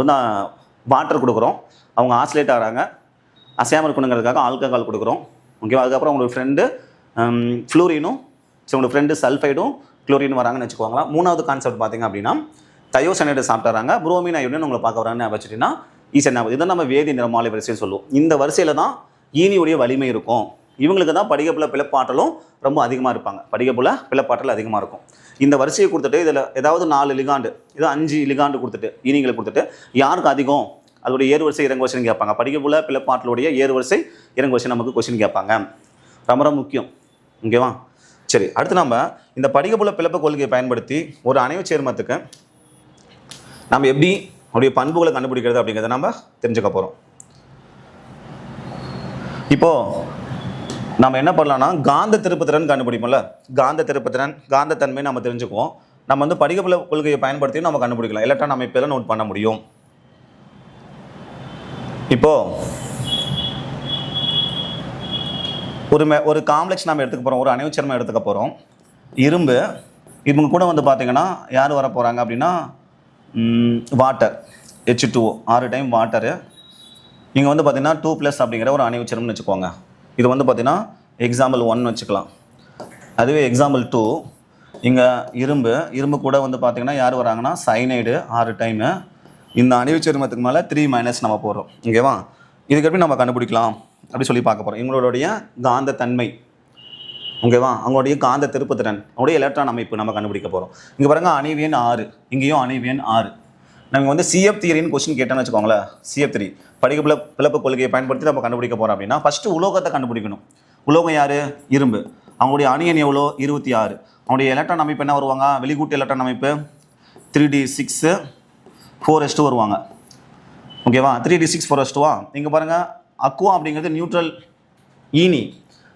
A: வந்து வாட்டர் கொடுக்குறோம், அவங்க ஆக்சிலேட் ஆகிறாங்க, அசையாமல் இருக்கணுங்கிறதுக்காக ஆல்கஹால் கொடுக்குறோம். ஓகேவா? அதுக்கப்புறம் உங்களுக்கு ஃப்ரெண்டு ஃப்ளூரினும், உங்களுக்கு ஃப்ரெண்டு சல்ஃபைடும் குளோரினும் வராங்கன்னு வச்சுக்கோங்களா. 3வது கான்செப்ட் பார்த்திங்க அப்படின்னா, தயோசைனைடு சாப்பிட்றாங்க, புரோமின் அயோடின் உங்களை பார்க்க வராங்கன்னு வச்சுட்டிங்கன்னா ஈசன்யாவது. இதை நம்ம வேதி நிறமாலை வரிசைன்னு சொல்லுவோம். இந்த வரிசையில் தான் ஈனியுடைய வலிமை இருக்கும். இவங்களுக்கு தான் படிகப்புல பிளப்பாற்றலும் ரொம்ப அதிகமாக இருப்பாங்க. படிகப்புல பிளப்பாற்றல் அதிகமாக இருக்கும். இந்த வரிசையை கொடுத்துட்டு இதில் ஏதாவது 4 லிகாண்டு, இது 5 லிகாண்டு கொடுத்துட்டு ஈனிகளை கொடுத்துட்டு யாருக்கு அதிகம் அதோடைய ஏறு வரிசை இறங்கு வரிசைன்னு கேட்பாங்க. படிகப்புல பிளப்பாற்றலுடைய ஏறு வரிசை இறங்கு வரிசை நமக்கு கொஸ்டின் கேட்பாங்க. ரொம்ப ரொம்ப முக்கியம். ஓகேவா? சரி, அடுத்து நம்ம இந்த படிகப்புல பிளப்பு கொள்கையை பயன்படுத்தி ஒரு அணைவு சேர்மத்துக்கு நம்ம எப்படி அவருடைய பண்புகளை கண்டுபிடிக்கிறது அப்படிங்கிறத நம்ம தெரிஞ்சுக்க போகிறோம். இப்போது நம்ம என்ன பண்ணலாம்னா காந்த திருப்புத்திறன் கண்டுபிடிப்போம்ல, காந்த திருப்புத்திறன் காந்தத்தன்மை நம்ம தெரிஞ்சுக்குவோம். நம்ம வந்து படிகப்புல கொள்கையை பயன்படுத்தி நம்ம கண்டுபிடிக்கலாம். எலக்ட்ரான் அமைப்பில் நோட் பண்ண முடியும். இப்போது ஒரு காம்ப்ளெக்ஸ் நம்ம எடுத்துக்க போகிறோம், ஒரு அணைவு சேர்மம் எடுத்துக்க போகிறோம். இரும்பு, இவங்க கூட வந்து பார்த்திங்கன்னா யார் வர போகிறாங்க அப்படின்னா வாட்டர், H2O 6 டைம் வாட்டரு. இங்கே வந்து பார்த்திங்கன்னா 2+ அப்படிங்கிற ஒரு அணைவு சேர்மம்னு வச்சுக்கோங்க. இது வந்து பார்த்திங்கன்னா எக்ஸாம்பிள் 1 வச்சுக்கலாம். அதுவே எக்ஸாம்பிள் 2 இங்கே இரும்பு கூட வந்து பார்த்திங்கன்னா யார் வராங்கன்னா சைனைடு 6 டைமு. இந்த அணைவு சேர்மத்துக்கு மேலே 3- நம்ம போடுறோம். ஓகேவா? இதுக்கு எப்படி நம்ம கண்டுபிடிக்கலாம் அப்படி சொல்லி பார்க்க போகிறோம். இவங்களுடைய காந்த தன்மை, ஓகேவா, அவங்களுடைய காந்த திருப்புத்திறன், அவங்களுடைய எலக்ட்ரான் அமைப்பு நம்ம கண்டுபிடிக்க போகிறோம். இங்கே பாருங்க அணைவு எண் 6, இங்கேயும் அணைவு எண் 6. நம்ம வந்து CF தியரின்னு கொஸ்டின் கேட்டோன்னு வச்சுக்கோங்களேன். CF தியரி படிகப்புல பிளப்பு கொள்கையை பயன்படுத்தி நம்ம கண்டுபிடிக்க போகிறோம் அப்படின்னா ஃபஸ்ட்டு உலோகத்தை கண்டுபிடிக்கணும். உலோகம் யார்? இரும்பு. அவங்களுடைய அணு எண் எவ்வளோ? 26. அவங்களுடைய எலக்ட்ரான் அமைப்பு என்ன வருவாங்க? வெளிக்கூட்டு எலக்ட்ரான் அமைப்பு 3d6 4s2 வருவாங்க. ஓகேவா? 3d6 4s2வா? இங்கே பாருங்கள் அக்வா அப்படிங்கிறது நியூட்ரல் ஈனி,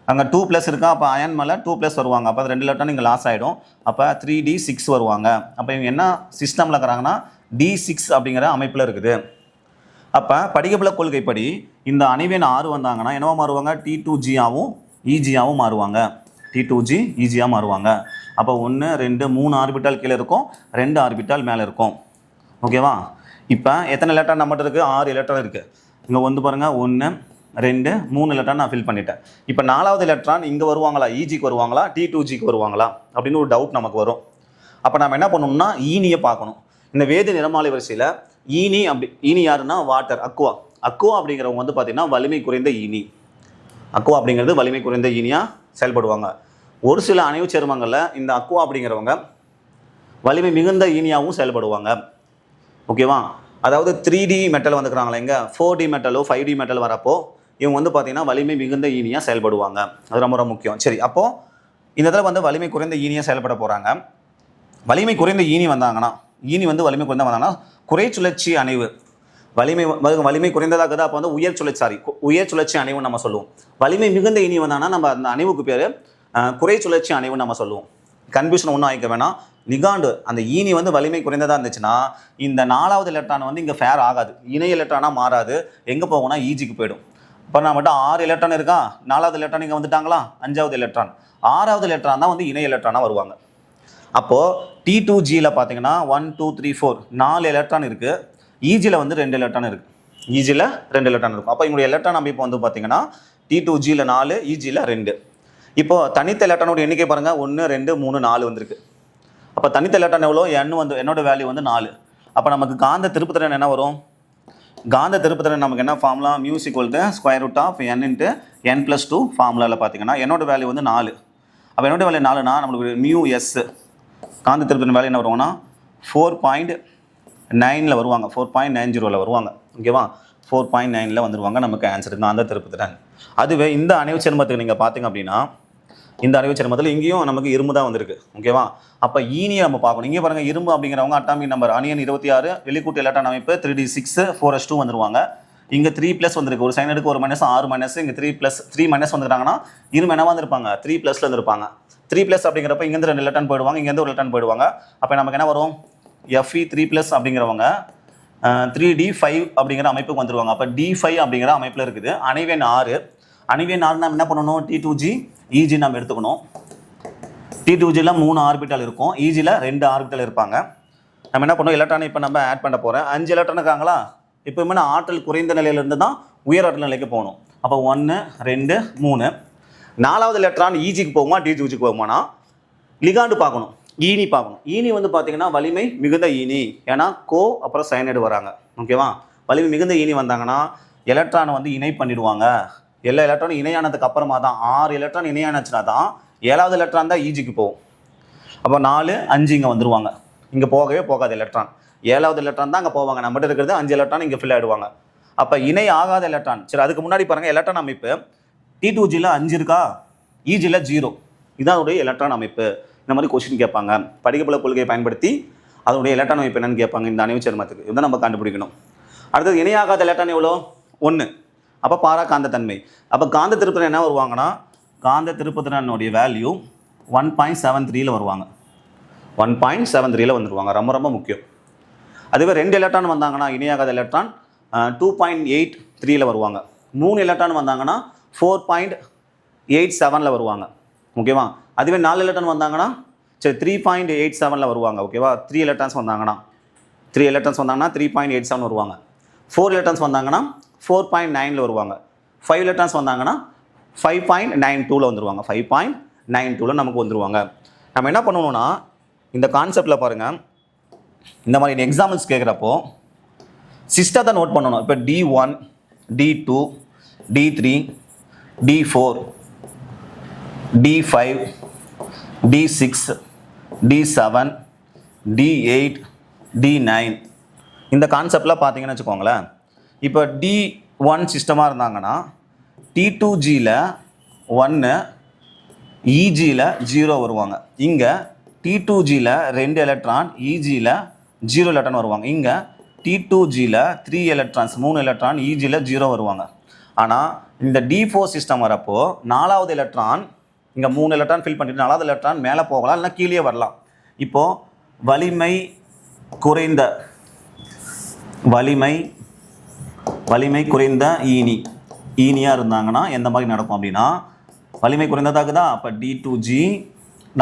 A: அங்கே 2+ இருக்கா. அப்போ அயன் மேலே 2+ வருவாங்க. அப்போ அது 2 எலக்ட்ரான் இங்கே லாஸ் ஆகிடும். அப்போ 3d6 வருவாங்க. அப்போ இவங்க என்ன சிஸ்டமில் இருக்கிறாங்கன்னா D6 அப்படிங்கிற அமைப்பில் இருக்குது. அப்போ படிகப்புல கொள்கைப்படி இந்த அணைவெண் 6 வந்தாங்கன்னா என்னவா மாறுவாங்க? T2G-ஆவும் EG-ஆவும் மாறுவாங்க. T2G EG-ஆக மாறுவாங்க. அப்போ 1 2 3 ஆர்பிட்டால் கீழே இருக்கும், 2 ஆர்பிட்டால் மேலே இருக்கும். ஓகேவா? இப்போ எத்தனை எலக்ட்ரான் நம்மகிட்ட இருக்குது? 6 எலக்ட்ரான் இருக்குது. இங்கே வந்து பாருங்கள் 1 2 3 எலக்ட்ரான் நான் ஃபில் பண்ணிட்டேன். இப்போ 4வது எலக்ட்ரான் இங்கே வருவாங்களா? EG-க்கு வருவாங்களா? T2G-க்கு வருவாங்களா அப்படின்னு ஒரு டவுட் நமக்கு வரும். அப்போ நம்ம என்ன பண்ணணும்னா ஈனியை பார்க்கணும். இந்த வேதி நிறமாலை வரிசையில் ஈனி யாருன்னா வாட்டர், அக்வா அப்படிங்கிறவங்க வந்து பார்த்திங்கன்னா வலிமை குறைந்த ஈனி. அக்வா அப்படிங்கிறது வலிமை குறைந்த ஈனியாக செயல்படுவாங்க. ஒரு சில அணைவு சேர்மங்களில் இந்த அக்வா அப்படிங்கிறவங்க வலிமை மிகுந்த ஈனியாகவும் செயல்படுவாங்க. ஓகேவா? அதாவது 3D மெட்டல் வந்துக்கிறாங்களே, இங்கே 4D மெட்டலோ 5D மெட்டல் வரப்போ இவங்க வந்து பார்த்திங்கன்னா வலிமை மிகுந்த ஈனியாக செயல்படுவாங்க. அது ரொம்ப ரொம்ப முக்கியம். சரி, அப்போது இந்த இதில் வந்து வலிமை குறைந்த ஈனியாக செயல்பட போகிறாங்க. வலிமை குறைந்த ஈனி வந்தாங்கன்னா வலிமை குறைந்த வந்தாங்கன்னா குறை சுழற்சி அணைவு, வலிமை குறைந்ததாக அப்போ வந்து உயர் சுழற்சி அணைவுன்னு நம்ம சொல்லுவோம். வலிமை மிகுந்த ஈனி வந்தாங்கன்னா நம்ம அந்த அணைவுக்கு பேர் குறை சுழற்சி அணைவுன்னு நம்ம சொல்லுவோம். கன்ஃபியூஷன் ஒன்றும் ஆகிக்க வேணாம். லிகாண்டு அந்த ஈனி வந்து வலிமை குறைந்ததாக இருந்துச்சுன்னா இந்த 4வது எலக்ட்ரான் வந்து இங்கே ஃபேர் ஆகாது, இணை எலக்ட்ரானாக மாறாது. எங்கே போகும்னா EG-க்கு போயிடும். இப்போ நான் மட்டும் 6 எலக்ட்ரான் இருக்கா, 4வது எலக்ட்ரான் இங்கே வந்துட்டாங்களா, 5வது எலக்ட்ரான், 6வது எலக்ட்ரான் தான் வந்து இணை எலக்ட்ரானாக வருவாங்க. அப்போது T2G-ல பார்த்தீங்கன்னா 1 2 3 4 4 எலக்ட்ரான் இருக்குது. EG-ல வந்து 2 எலக்ட்ரான் இருக்குது. EG-ல 2 எலக்ட்ரான் இருக்கும். அப்போ இவங்களுடைய எலக்ட்ரான் அமைப்பு வந்து பார்த்தீங்கன்னா T2G-ல 4, EG-ல 2. இப்போது தனித்த எலக்ட்ரானோட எண்ணிக்கை பாருங்கள் 1 2 3 4 வந்திருக்கு. அப்போ தனித்த எலக்ட்ரான் எவ்வளோ? என்னோட வேல்யூ வந்து 4. அப்போ நமக்கு காந்த திருப்புத்திறன் என்ன வரும்? காந்த திருப்புத்திறன் நமக்கு என்ன ஃபார்முலா? μ = √n × n+2 ஃபார்முலாவில் பார்த்தீங்கன்னா என்னோட வேல்யூ வந்து 4. அப்போ என்னோட வேல்யூ 4னா நம்மளுக்கு μs காந்த திருப்புத்திறன் வேல்யூ என்ன வருவாங்கன்னா 4.9ல் வருவாங்க, 4.90ல் வருவாங்க. ஓகேவா? 4.9ல் வந்துடுவாங்க நமக்கு ஆன்சர் காந்த திருப்புத்திறன். அதுவே இந்த அணைவு சேர்மத்துக்கு நீங்கள் பார்த்தீங்க அப்படின்னா இந்த அணைவு சேர்மத்தில் இங்கேயும் நமக்கு இரும்பு தான் வந்திருக்கு. ஓகேவா? அப்போ ஈனியை நம்ம பார்க்கணும். இங்கே பாருங்கள் இரும்பு அப்படிங்கிறவங்க அட்டாமிக் நம்பர் அணியன் 26, வெளிக்கூட்டு எலக்ட்ரான் அமைப்பு 3d6 4s2 வந்துருவாங்க. இங்கே 3+ வந்திருக்கு, ஒரு சைனடுக்கு ஒரு -, 6 இங்கே 3+ வந்துருக்காங்கன்னா இரும்பு என்ன வந்திருப்பாங்க? 3+ல இருந்திருப்பாங்க. 3+ அப்படிங்கிறப்ப இங்கேருந்து 2 எலக்ட்ரான் போயிடுவாங்க, இங்கேருந்து ஒரு எலக்ட்ரான் போயிடுவாங்க. அப்போ நமக்கு என்ன வரும்? Fe3+ அப்படிங்கிறவங்க 3d5 அப்படிங்கிற அமைப்புக்கு வந்துருவாங்க. அப்போ d5 அப்படிங்கிற அமைப்பில் இருக்குது. அணைவெண் 6 நம்ம என்ன பண்ணணும்? T2G EG நம்ம எடுத்துக்கணும். T2Gல 3 ஆர்பிட்டால் இருக்கும், EG-ல 2 ஆர்பிட்டால் இருப்பாங்க. நம்ம என்ன பண்ணோம்? எலக்ட்ரானை இப்போ நம்ம ஆட் பண்ண போகிறேன். 5 எலக்ட்ரான் இருக்காங்களா? இப்போயுமே நான் ஆற்றல் குறைந்த நிலையிலிருந்து தான் உயர் ஆற்றல் நிலைக்கு போகணும். அப்போ 1 2 3 4வது எலக்ட்ரான் EG-க்கு போகுமா T2G-க்கு போகுமானா லிகாண்டு பார்க்கணும், ஈனி பார்க்கணும். ஈனி வந்து பார்த்தீங்கன்னா வலிமை மிகுந்த ஈனி, ஏன்னா அப்புறம் சைனைடு வராங்க. ஓகேவா? வலிமை மிகுந்த ஈனி வந்தாங்கன்னா எலக்ட்ரானை வந்து இணை பண்ணிடுவாங்க. எல்லா எலக்ட்ரானும் இணையானதுக்கு அப்புறமா தான் 6 எலக்ட்ரான் இணையானுச்சுன்னா தான் 7வது எலக்ட்ரான் தான் ஈஜிக்கு போகும். அப்போ 4 5 இங்கே வந்துடுவாங்க. இங்கே போகவே போகாது எலக்ட்ரான். 7வது எலக்ட்ரான் தான் அங்கே போவாங்க. நம்மகிட்ட இருக்கிறது 5 எலக்ட்ரான் இங்கே ஃபில் ஆகிடுவாங்க. அப்போ இணை ஆகாத எலக்ட்ரான். சரி, அதுக்கு முன்னாடி பாருங்கள் எலக்ட்ரான் அமைப்பு T2Gல 5 இருக்கா, EGல 0. இதான் அதோடைய எலக்ட்ரான் அமைப்பு. இந்த மாதிரி கொஸ்டின் கேட்பாங்க. படிக்கப்பட கொள்கையை பயன்படுத்தி அதோடைய எலக்ட்ரான் அமைப்பு என்னன்னு கேட்பாங்க இந்த அணைவு சேர்மத்துக்கு. இதுதான் நம்ம கண்டுபிடிக்கணும். அடுத்தது இணையாகாத எலக்ட்ரான் எவ்வளோ? 1. அப்போ பாரா காந்தத்தன்மை. அப்போ காந்த திருப்புத்திறன் என்ன வருவாங்கன்னா, காந்த திருப்புத்திறனுடைய வேல்யூ 1.73ல் வருவாங்க. 1.73ல் வந்துடுவாங்க. ரொம்ப ரொம்ப முக்கியம். அதுவே 2 எலக்ட்ரான் வந்தாங்கன்னா இணையாகாத எலக்ட்ரான் 2.83ல் வருவாங்க. 3 எலக்ட்ரான் வந்தாங்கன்னா 4.87ல் வருவாங்க. ஓகேவா? அதுவே 4 எலக்ட்ரான் வந்தாங்கன்னா சரி 3.87ல் வருவாங்க. ஓகேவா? 3 எலக்ட்ரான்ஸ் வந்தாங்கன்னா 3.87 வருவாங்க. 4 எலக்ட்ரான்ஸ் வந்தாங்கன்னா 4.9ல் வருவாங்க. 5 எலக்ட்ரான்ஸ் வந்தாங்கன்னா 5.92ல் வந்துடுவாங்க. 5.92ல் நமக்கு வந்துடுவாங்க. நம்ம என்ன பண்ணணும்னா இந்த கான்செப்டில் பாருங்கள், இந்த மாதிரி எக்ஸாம்பிள்ஸ் கேட்குறப்போ சிஸ்டத்தை நோட் பண்ணணும். இப்போ D1, D2, D3, D4, D5, D6, D7, D8, D9 இந்த கான்செப்டில் பார்த்தீங்கன்னு வச்சுக்கோங்களேன். இப்போ D1 சிஸ்டமாக இருந்தாங்கன்னா T2Gல 1, EGல 0 வருவாங்க. இங்கே T2Gல 2 எலக்ட்ரான், EGல 0 எலக்ட்ரான் வருவாங்க. இங்கே T2Gல 3 எலக்ட்ரான்ஸ், 3 எலக்ட்ரான், EGல 0 வருவாங்க. ஆனால் இந்த D4 சிஸ்டம் வரப்போ 4வது எலக்ட்ரான் இங்கே 3 எலக்ட்ரான் ஃபில் பண்ணிட்டு 4வது எலக்ட்ரான் மேலே போகலாம், இல்லைனா கீழே வரலாம். இப்போது வலிமை குறைந்த ஈனியாக இருந்தாங்கன்னா எந்த மாதிரி நடக்கும் அப்படின்னா, வலிமை குறைந்ததாக தான். அப்போ D2G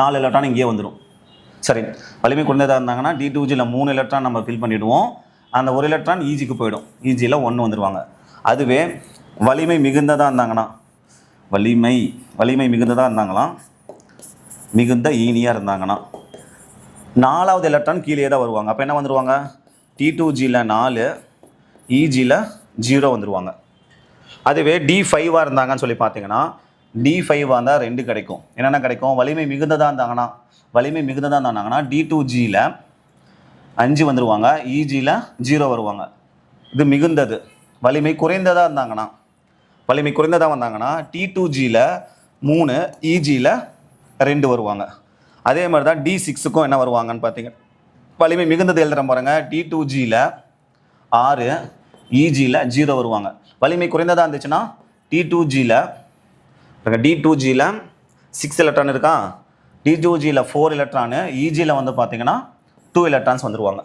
A: 4 எலக்ட்ரான் இங்கேயே வந்துடும். சரி, வலிமை குறைந்ததாக இருந்தாங்கன்னா D2Gல 3 எலக்ட்ரான் நம்ம ஃபில் பண்ணிவிடுவோம். அந்த 1 எலக்ட்ரான் EGக்கு போயிடும். EGல 1 வந்துடுவாங்க. அதுவே வலிமை மிகுந்ததாக இருந்தாங்கன்னா மிகுந்த ஈனியாக இருந்தாங்கன்னா 4வது எலக்ட்ரான் கீழே தான் வருவாங்க. அப்போ என்ன வந்துடுவாங்க? T2Gல 4, EGல 0 வந்துடுவாங்க. அதுவே D5ஆக இருந்தாங்கன்னு சொல்லி பார்த்தீங்கன்னா D5ஆக இருந்தால் 2 கிடைக்கும். என்னென்ன கிடைக்கும்? வலிமை மிகுந்ததாக இருந்தாங்கன்னா D2Gல 5 வந்துடுவாங்க, EGல 0 வருவாங்க. இது மிகுந்தது. வலிமை குறைந்ததாக வந்தாங்கன்னா T2Gல 3, EGல 2 வருவாங்க. அதே மாதிரி தான் D6க்கும் என்ன வருவாங்கன்னு பார்த்தீங்கன்னா, வலிமை மிகுந்தது எழுதுகிற பாருங்க, T2Gல 6, EGல 0 வருவாங்க. வலிமை குறைந்ததாக இருந்துச்சுன்னா D2Gல 6 எலக்ட்ரான் இருக்கா, D2Gல 4 எலக்ட்ரானு, EGல வந்து பார்த்தீங்கன்னா 2 எலக்ட்ரான்ஸ் வந்துடுவாங்க.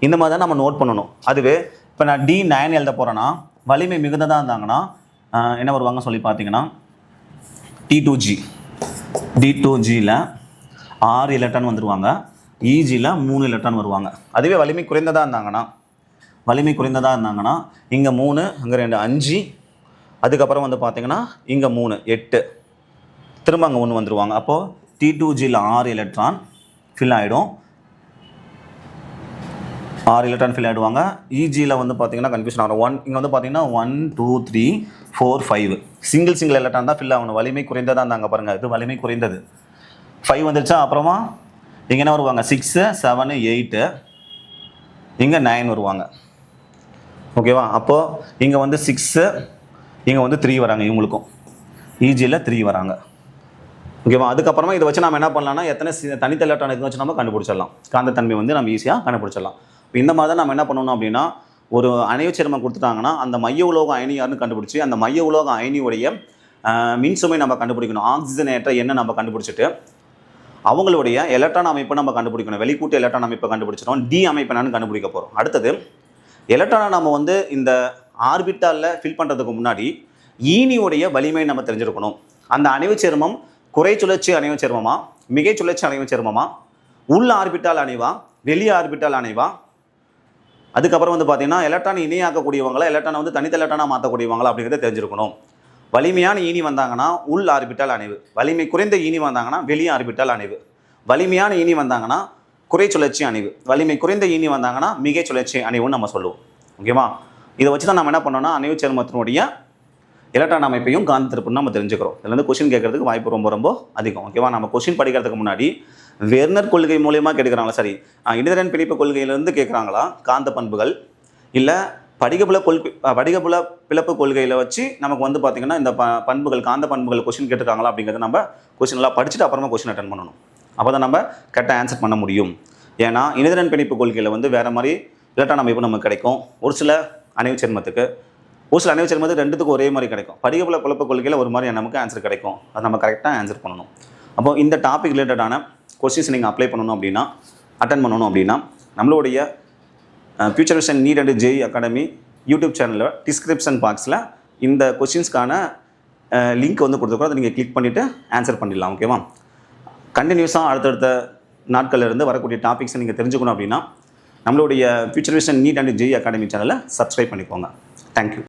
A: இந்த மாதிரி தான் நம்ம நோட் பண்ணணும். அதுவே இப்போ நான் D9 எழுத போகிறேன்னா வலிமை மிகுந்ததாக இருந்தாங்கன்னா என்ன வருவாங்க சொல்லி பார்த்தீங்கன்னா, D2Gல 6 எலக்ட்ரான் வந்துடுவாங்க, EGல 3 எலக்ட்ரான் வருவாங்க. அதுவே வலிமை குறைந்ததாக இருந்தாங்கன்னா இங்கே 3, அங்கே 2, 5, அதுக்கப்புறம் வந்து பார்த்தீங்கன்னா இங்கே 3, 8, திரும்ப அங்கே 1 வந்துடுவாங்க. அப்போது T2Gல 6 எலக்ட்ரான் ஃபில் ஆகிடும். 6 எலக்ட்ரான் ஃபில் ஆகிடுவாங்க. EGல வந்து பார்த்தீங்கன்னா கன்ஃபியூஷன் ஆகும். 1 இங்கே வந்து பார்த்தீங்கன்னா 1 2 3 4 5 சிங்கிள் எலக்ட்ரான் தான் ஃபில் ஆகணும். வலிமை குறைந்ததாக இருந்தாங்க பாருங்கள், இது வலிமை குறைந்தது. 5 வந்துருச்சா, அப்புறமா இங்கே என்ன வருவாங்க? 6 7 8, இங்கே 9 வருவாங்க. ஓகேவா? அப்போது இங்கே வந்து 6, இங்கே வந்து 3 வராங்க. இவங்களுக்கும் EGல 3 வராங்க. ஓகேவா? அதுக்கப்புறமா இதை வச்சு நம்ம என்ன பண்ணலாம்னா எத்தனை தனித்த எலக்ட்ரான் இதை வச்சு நம்ம கண்டுபிடிச்சிடலாம். காந்தத்தன்மை வந்து நம்ம ஈஸியாக கண்டுபிடிச்சிடலாம். இந்த மாதிரி தான் நம்ம என்ன பண்ணணும் அப்படின்னா, ஒரு அணைவு சேர்மம் கொடுத்துட்டாங்கன்னா அந்த மைய உலோக அயனி யாருன்னு கண்டுபிடிச்சி அந்த மைய உலோக அயனியுடைய மின்சுமை நம்ம கண்டுபிடிக்கணும். ஆக்சிஜன் ஏற்ற எண்ணெய் நம்ம கண்டுபிடிச்சிட்டு அவங்களுடைய எலக்ட்ரான் அமைப்பை நம்ம கண்டுபிடிக்கணும். வெளிக்கூட்டு எலக்ட்ரான் அமைப்பை கண்டுபிடிச்சிட்டோம். டி அமைப்பு என்னன்னு கண்டுபிடிக்க போகிறோம். அடுத்தது எலக்ட்ரானை நம்ம வந்து இந்த ஆர்பிட்டாலில் ஃபில் பண்ணுறதுக்கு முன்னாடி ஈனியுடைய வலிமை நம்ம தெரிஞ்சிருக்கணும். அந்த அணைவு சேர்மம் குறை சுழற்சி அணைவு சேர்மமா, மிகை சுழற்சி அணைவு சேர்மமா, உள் ஆர்பிட்டால் அணைவா, வெளி ஆர்பிட்டால் அணைவா, அதுக்கப்புறம் வந்து பார்த்தீங்கன்னா எலக்ட்ரான் இணையாக்கக்கூடியவங்களா, எலக்ட்ரானை வந்து தனித்த எலக்ட்ரானாக மாற்றக்கூடியவங்களா அப்படிங்கிறத தெரிஞ்சிருக்கணும். வலிமையான ஈனி வந்தாங்கன்னா உள் ஆர்பிட்டால் அணைவு, வலிமை குறைந்த ஈனி வந்தாங்கன்னா வெளி ஆர்பிட்டால் அணைவு, வலிமையான ஈனி வந்தாங்கன்னா குறை சுழற்சி அணைவு, வலிமை குறைந்த ஈனி வந்தாங்கன்னா மிகை சுழற்சி அணைவுன்னு நம்ம சொல்லுவோம். ஓகேவா? இதை வச்சு தான் நம்ம என்ன பண்ணோம்னா அணைவு சேர்மத்தினுடைய எலக்ட்ரான் அமைப்பையும் காந்த திருப்புன்னு நம்ம தெரிஞ்சுக்கிறோம். இதில் வந்து கொஸ்டின் கேட்கறதுக்கு வாய்ப்பு ரொம்ப ரொம்ப அதிகம். ஓகேவா? நம்ம கொஸ்டின் படிக்கிறதுக்கு முன்னாடி வெர்னர் கொள்கை மூலயமா கேட்குறாங்களா, சரி இணைதிறன் பிணைப்பு கொள்கையிலேருந்து கேட்குறாங்களா காந்த பண்புகள், இல்லை படிகப்புல பிளப்பு கொள்கையில் வச்சு நமக்கு வந்து பார்த்திங்கன்னா இந்த பண்புகள் காந்த பண்புகள் கொஸ்டின் கேட்டிருக்காங்களா அப்படிங்கிறத நம்ம கொஸ்டின்லாம் படிச்சுட்டு அப்புறமா கொஸ்டின் அட்டன் பண்ணணும். அப்போ தான் நம்ம கரெக்டாக ஆன்சர் பண்ண முடியும். ஏன்னா இணைதிறன் பிணைப்பு கொள்கையில் வந்து வேறு மாதிரி எலக்ட்ரான் அமைப்பு நமக்கு கிடைக்கும். ஒரு சில அணைவு சேர்மத்துக்கு, ஒரு சில அணைவு சேர்மத்துக்கு ரெண்டுத்துக்கும் ஒரே மாதிரி கிடைக்கும். படிகப்புல பிளப்பு கொள்கையில் ஒரு மாதிரி நமக்கு ஆன்சர் கிடைக்கும். அதை நம்ம கரெக்டாக ஆன்சர் பண்ணணும். அப்போ இந்த டாபிக் ரிலேட்டடான கொஸ்டின்ஸ் நீங்கள் அப்ளை பண்ணணும் அப்படின்னா, அட்டன் பண்ணணும் அப்படின்னா, நம்மளுடைய Future Vision NEET and JEE Academy YouTube சேனலில் டிஸ்கிரிப்ஷன் பாக்ஸில் இந்த கொஸ்டின்ஸ்க்கான லிங்க் வந்து கொடுத்துருக்கோம். அதை நீங்கள் கிளிக் பண்ணிவிட்டு ஆன்சர் பண்ணிடலாம். ஓகேவா? கண்டினியூஸாக அடுத்தடுத்த நாட்களில் இருந்து வரக்கூடிய டாபிக்ஸை நீங்கள் தெரிஞ்சுக்கணும் அப்படின்னா நம்மளுடைய Future Vision NEET and JEE Academy சேனலை சப்ஸ்கிரைப் பண்ணிக்கோங்க. தேங்க்யூ.